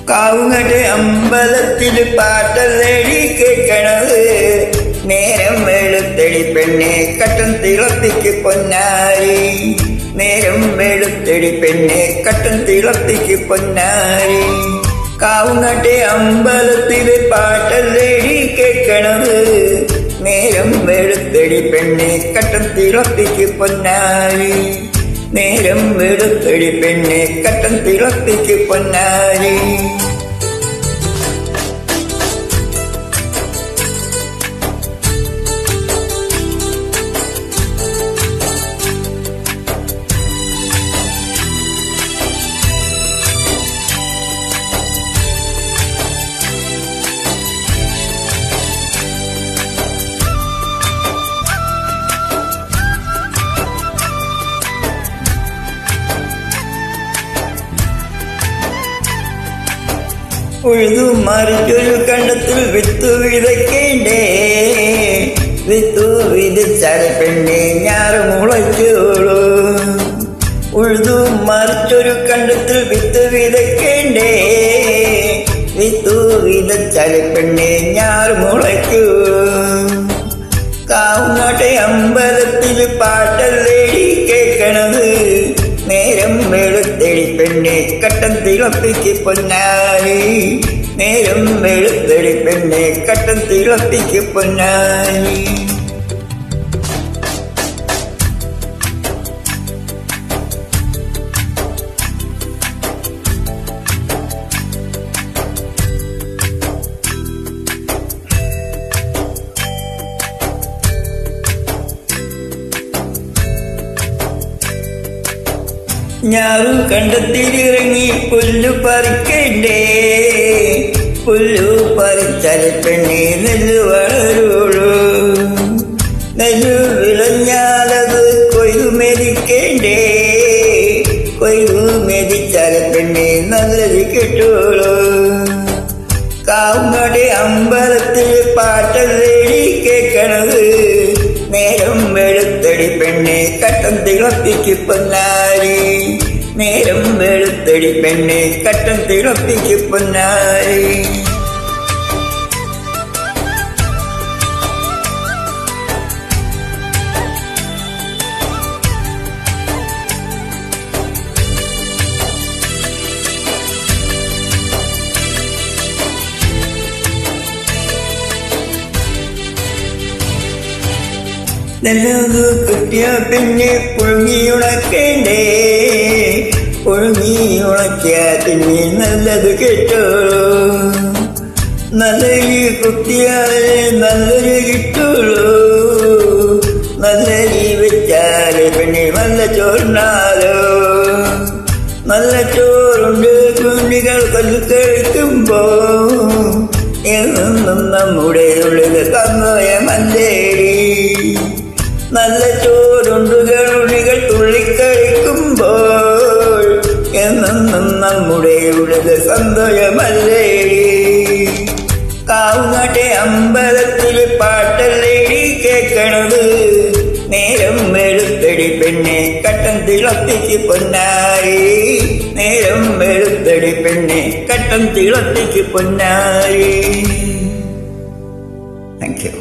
കാവുങ്ങട്ടെ അമ്പലത്തിൽ പാട്ടല്ലേടി കേൾക്കണത്. നേരം വെളുത്തടി പെണ്ണെ കട്ടൻ തിളപ്പിക്ക് പൊന്നാരി. നേരം വെളുത്തടി പെണ്ണെ കട്ടൻ തിളപ്പിക്ക് പൊന്നാരി. കാവുങ്ങട്ടെ അമ്പലത്തിൽ പാട്ടല്ലേടി കേൾക്കണത്. നേരം വെളുത്തടി പെണ്ണെ കട്ടൻ തിളപ്പിക്ക് പൊന്നാരി. നേരം വെളുത്തടി പെണ്ണെ കട്ടൻ തിളപ്പിക്ക് പൊന്നാരി. ഉഴുതു മറിച്ചൊരു കണ്ടത്തിൽ വിത്തു വിതയ്ക്കേണ്ടേ. വിത്തു വിതച്ചാൽ പെണ്ണെ ഞാറ് മുളച്ചോളൂ. ഉഴുതു മറിച്ചൊരു കണ്ടത്തിൽ വിത്ത് വിതയ്ക്കേണ്ടേ. വിത്തു വിതച്ചാൽ പെണ്ണെ ഞാറ് മുളച്ചോളൂ. കാവുങ്ങട്ടെ അമ്പലത്തിൽ പാട്ടല്ലേടി കേൾക്കണത്. നേരം വെളുത്തടി പെണ്ണെ കട്ടൻ തിളപ്പിക്ക് പൊന്നാരി. നേരം വെളുത്തടി പെണ്ണെ കട്ടൻ തിളപ്പിക്ക് പൊന്നാരി. ഞാറു കണ്ടെത്തിയിറങ്ങി പുല്ലു പറിക്കണ്ടേ. പുല്ലു പറിച്ചാൽ പെണ്ണെ നെല്ല് വളരുള്ളൂ. നെല്ല് വിളഞ്ഞാലത് കൊയ്തു മെതിക്കേണ്ടേ. കൊയ്തു മെതിച്ചാൽ പെണ്ണെ നല്ലത് കിട്ടുള്ളൂ. കാവുങ്ങടെ അമ്പലത്തിൽ പാട്ടല്ലേടി കേൾക്കണത്. നേരം വെളുത്തടി പെണ്ണെ കട്ടൻ തിളപ്പിക്ക് പൊന്നാരി. നേരം വെളുത്തടി പെണ്ണെ കട്ടൻ തിളപ്പിക്ക് പൊന്നാരി. നെല്ലത് കിട്ടിയ പിന്നെ പുഴുങ്ങിയുണക്കേണ്ടേ. പുഴുങ്ങിയുണക്കിയ പിന്നെ നല്ലത് കിട്ടുള്ളൂ. നല്ലരി കുത്തിയാലേ നല്ലൊരു കിട്ടുള്ളൂ. നല്ലരി വെച്ചാല് പിന്നെ നല്ല ചോറിനാലോ. നല്ല ചോറുണ്ട് കുഞ്ഞികൾ കൊല്ലു കഴിക്കുമ്പോ എന്നും നമ്മുടെ ഉള്ളിൽ സന്തോഷമല്ലേടി. നല്ല ചോറുണ്ടുകളുണികൾ തുള്ളിക്കഴിക്കുമ്പോൾ എന്നും നമ്മുടെ ഉള്ളിൽ സന്തോഷമല്ലേടി. കാവുങ്ങട്ടെ അമ്പലത്തിൽ പാട്ടല്ലേടി കേൾക്കണത്. നേരം വെളുത്തടി പെണ്ണെ കട്ടൻ തിളപ്പിക്ക് പൊന്നാരി. നേരം വെളുത്തടി പെണ്ണെ കട്ടൻ തിളപ്പിക്ക് പൊന്നാരി. Thank you.